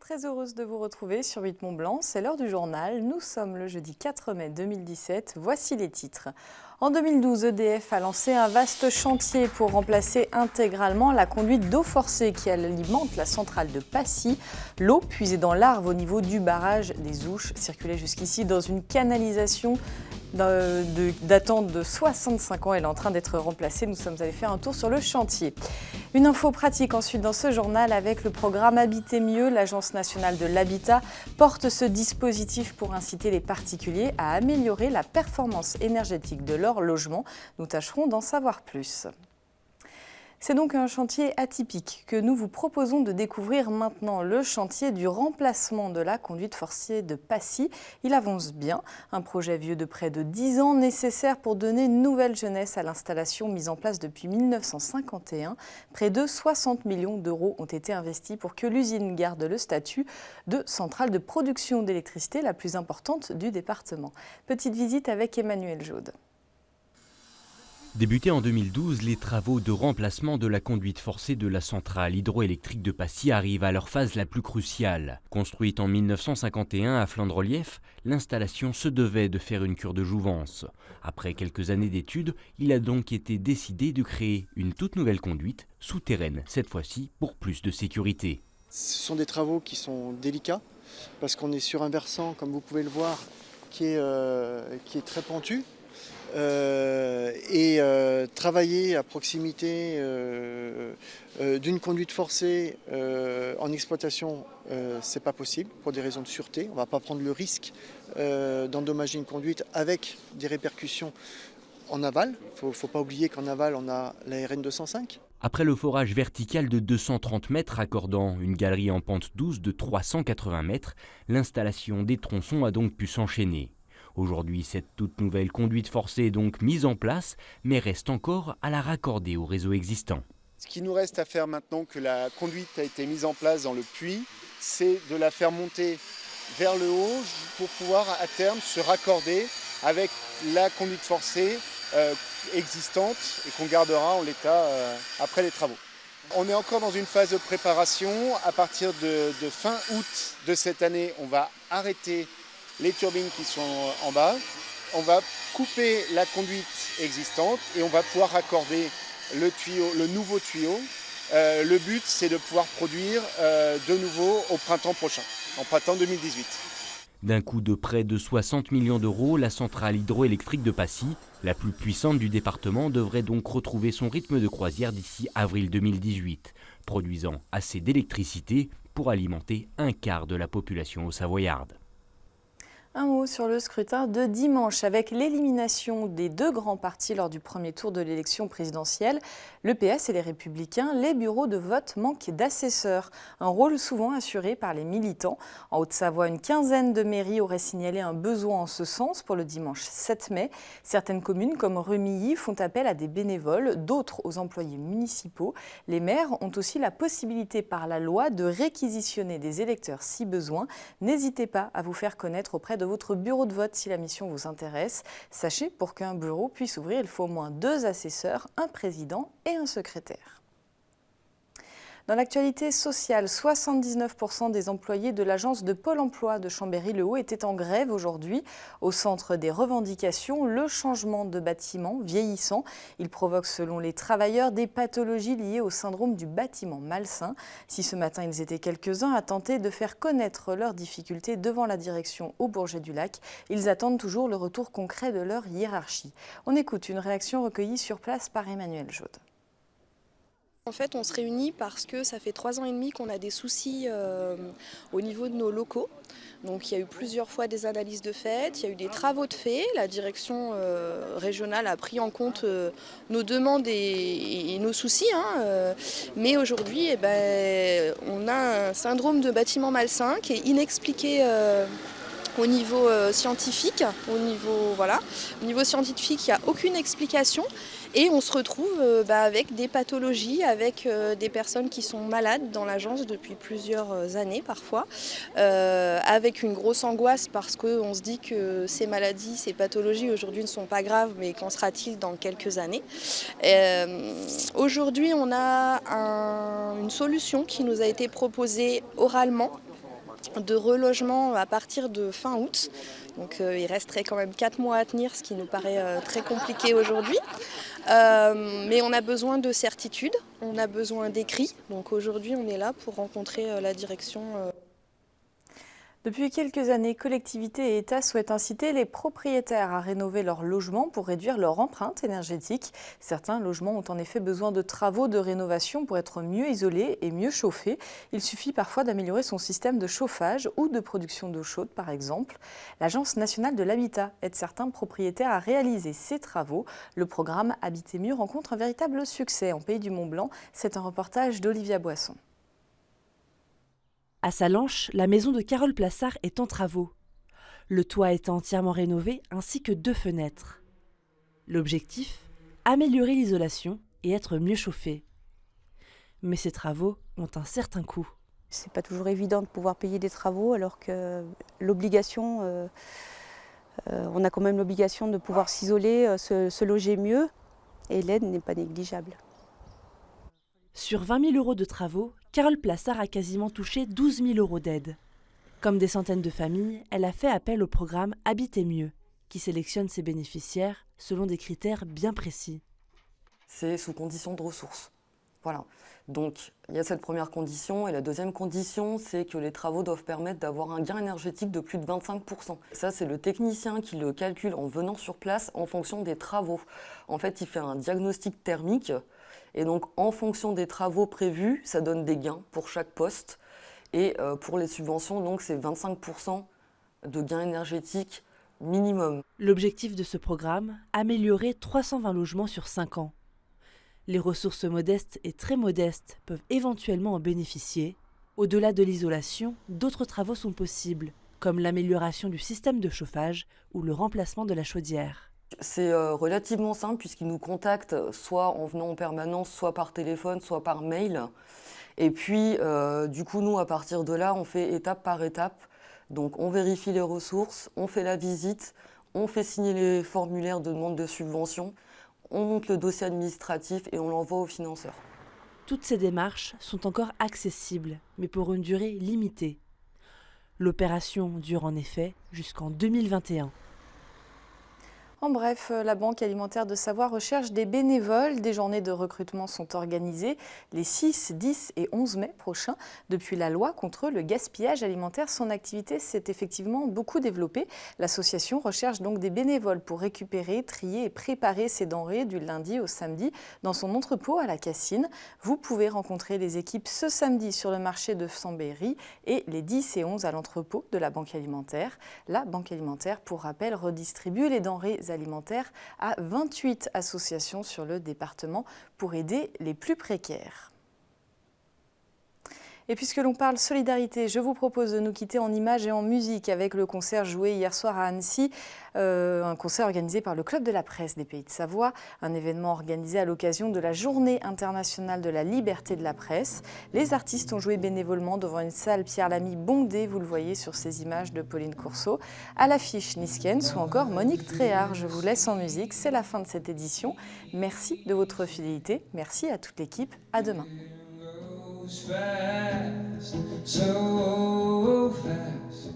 Très heureuse de vous retrouver sur 8 Mont-Blanc, c'est l'heure du journal. Nous sommes le jeudi 4 mai 2017, voici les titres. En 2012, EDF a lancé un vaste chantier pour remplacer intégralement la conduite d'eau forcée qui alimente la centrale de Passy. L'eau puisée dans l'Arve au niveau du barrage des Ouches circulait jusqu'ici dans une canalisation datant de 65 ans. Elle est en train d'être remplacée. Nous sommes allés faire un tour sur le chantier. Une info pratique ensuite dans ce journal avec le programme Habiter mieux. L'Agence nationale de l'habitat porte ce dispositif pour inciter les particuliers à améliorer la performance énergétique de leur logement. Nous tâcherons d'en savoir plus. C'est donc un chantier atypique que nous vous proposons de découvrir maintenant, le chantier du remplacement de la conduite forcée de Passy. Il avance bien, un projet vieux de près de 10 ans nécessaire pour donner une nouvelle jeunesse à l'installation mise en place depuis 1951. Près de 60 millions d'euros ont été investis pour que l'usine garde le statut de centrale de production d'électricité la plus importante du département. Petite visite avec Emmanuel Jaude. Débutés en 2012, les travaux de remplacement de la conduite forcée de la centrale hydroélectrique de Passy arrivent à leur phase la plus cruciale. Construite en 1951 à flanc de relief, l'installation se devait de faire une cure de jouvence. Après quelques années d'études, il a donc été décidé de créer une toute nouvelle conduite, souterraine cette fois-ci, pour plus de sécurité. Ce sont des travaux qui sont délicats, parce qu'on est sur un versant, comme vous pouvez le voir, qui est très pentu. Travailler à proximité d'une conduite forcée en exploitation, c'est pas possible pour des raisons de sûreté. On ne va pas prendre le risque d'endommager une conduite avec des répercussions en aval. Il ne faut pas oublier qu'en aval, on a la RN 205. Après le forage vertical de 230 mètres accordant une galerie en pente douce de 380 mètres, l'installation des tronçons a donc pu s'enchaîner. Aujourd'hui, cette toute nouvelle conduite forcée est donc mise en place, mais reste encore à la raccorder au réseau existant. Ce qui nous reste à faire maintenant que la conduite a été mise en place dans le puits, c'est de la faire monter vers le haut pour pouvoir à terme se raccorder avec la conduite forcée existante et qu'on gardera en l'état après les travaux. On est encore dans une phase de préparation. À partir de fin août de cette année, on va arrêter les turbines qui sont en bas, on va couper la conduite existante et on va pouvoir raccorder le nouveau tuyau. Le but, c'est de pouvoir produire de nouveau au printemps prochain, en printemps 2018. D'un coût de près de 60 millions d'euros, la centrale hydroélectrique de Passy, la plus puissante du département, devrait donc retrouver son rythme de croisière d'ici avril 2018, produisant assez d'électricité pour alimenter un quart de la population haut-savoyarde. Un mot sur le scrutin de dimanche. Avec l'élimination des deux grands partis lors du premier tour de l'élection présidentielle, le PS et les Républicains, les bureaux de vote manquent d'assesseurs, un rôle souvent assuré par les militants. En Haute-Savoie, une quinzaine de mairies auraient signalé un besoin en ce sens pour le dimanche 7 mai. Certaines communes comme Remilly font appel à des bénévoles, d'autres aux employés municipaux. Les maires ont aussi la possibilité par la loi de réquisitionner des électeurs si besoin. N'hésitez pas à vous faire connaître auprès de votre bureau de vote si la mission vous intéresse. Sachez, pour qu'un bureau puisse ouvrir, il faut au moins 2 assesseurs, un président et un secrétaire. Dans l'actualité sociale, 79% des employés de l'agence de Pôle emploi de Chambéry-le-Haut étaient en grève aujourd'hui. Au centre des revendications, le changement de bâtiment vieillissant. Il provoque, selon les travailleurs, des pathologies liées au syndrome du bâtiment malsain. Si ce matin, ils étaient quelques-uns à tenter de faire connaître leurs difficultés devant la direction au Bourget-du-Lac, ils attendent toujours le retour concret de leur hiérarchie. On écoute une réaction recueillie sur place par Emmanuel Jaude. En fait, on se réunit parce que ça fait 3 ans et demi qu'on a des soucis au niveau de nos locaux. Donc il y a eu plusieurs fois des analyses de fait, il y a eu des travaux de fait. La direction régionale a pris en compte nos demandes et nos soucis. Mais aujourd'hui, on a un syndrome de bâtiment malsain qui est inexpliqué au niveau scientifique. Au niveau scientifique, il n'y a aucune explication. Et on se retrouve avec des pathologies, avec des personnes qui sont malades dans l'agence depuis plusieurs années parfois, avec une grosse angoisse parce qu'on se dit que ces maladies, ces pathologies aujourd'hui ne sont pas graves, mais qu'en sera-t-il dans quelques années. Aujourd'hui, on a une solution qui nous a été proposée oralement de relogement à partir de fin août. Donc il resterait quand même 4 mois à tenir, ce qui nous paraît très compliqué aujourd'hui. Mais on a besoin de certitude, on a besoin d'écrits. Donc aujourd'hui on est là pour rencontrer la direction. Depuis quelques années, collectivités et État souhaitent inciter les propriétaires à rénover leurs logements pour réduire leur empreinte énergétique. Certains logements ont en effet besoin de travaux de rénovation pour être mieux isolés et mieux chauffés. Il suffit parfois d'améliorer son système de chauffage ou de production d'eau chaude par exemple. L'Agence nationale de l'habitat aide certains propriétaires à réaliser ces travaux. Le programme Habiter mieux rencontre un véritable succès en Pays du Mont-Blanc. C'est un reportage d'Olivia Boisson. À Salanches, la maison de Carole Plassard est en travaux. Le toit est entièrement rénové ainsi que 2 fenêtres. L'objectif, améliorer l'isolation et être mieux chauffé. Mais ces travaux ont un certain coût. C'est pas toujours évident de pouvoir payer des travaux alors que l'obligation, on a quand même l'obligation de pouvoir s'isoler, se loger mieux et l'aide n'est pas négligeable. Sur 20 000 € de travaux, Carole Plassard a quasiment touché 12 000 € d'aide. Comme des centaines de familles, elle a fait appel au programme Habiter mieux, qui sélectionne ses bénéficiaires selon des critères bien précis. C'est sous condition de ressources. Voilà. Donc, il y a cette première condition. Et la deuxième condition, c'est que les travaux doivent permettre d'avoir un gain énergétique de plus de 25%. Ça, c'est le technicien qui le calcule en venant sur place en fonction des travaux. En fait, il fait un diagnostic thermique. Et donc, en fonction des travaux prévus, ça donne des gains pour chaque poste. Et pour les subventions, donc, c'est 25% de gains énergétiques minimum. L'objectif de ce programme, améliorer 320 logements sur 5 ans. Les ressources modestes et très modestes peuvent éventuellement en bénéficier. Au-delà de l'isolation, d'autres travaux sont possibles, comme l'amélioration du système de chauffage ou le remplacement de la chaudière. C'est relativement simple puisqu'ils nous contactent soit en venant en permanence, soit par téléphone, soit par mail. Et puis, du coup, nous, à partir de là, on fait étape par étape. Donc, on vérifie les ressources, on fait la visite, on fait signer les formulaires de demande de subvention, on monte le dossier administratif et on l'envoie aux financeurs. Toutes ces démarches sont encore accessibles, mais pour une durée limitée. L'opération dure en effet jusqu'en 2021. En bref, la Banque alimentaire de Savoie recherche des bénévoles. Des journées de recrutement sont organisées les 6, 10 et 11 mai prochains. Depuis la loi contre le gaspillage alimentaire, son activité s'est effectivement beaucoup développée. L'association recherche donc des bénévoles pour récupérer, trier et préparer ces denrées du lundi au samedi dans son entrepôt à la Cassine. Vous pouvez rencontrer les équipes ce samedi sur le marché de Sambéry et les 10 et 11 à l'entrepôt de la Banque alimentaire. La Banque alimentaire, pour rappel, redistribue les denrées alimentaire à 28 associations sur le département pour aider les plus précaires. Et puisque l'on parle solidarité, je vous propose de nous quitter en images et en musique avec le concert joué hier soir à Annecy, un concert organisé par le Club de la Presse des Pays de Savoie, un événement organisé à l'occasion de la Journée internationale de la liberté de la presse. Les artistes ont joué bénévolement devant une salle Pierre Lamy bondée, vous le voyez sur ces images de Pauline Courceau, à l'affiche Niskens ou encore Monique Tréhard. Je vous laisse en musique, c'est la fin de cette édition. Merci de votre fidélité, merci à toute l'équipe, à demain. Fast, so fast.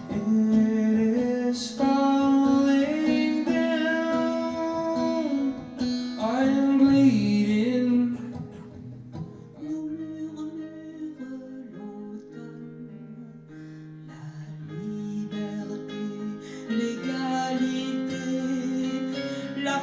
It is falling down. I am bleeding. La liberté, l'égalité, la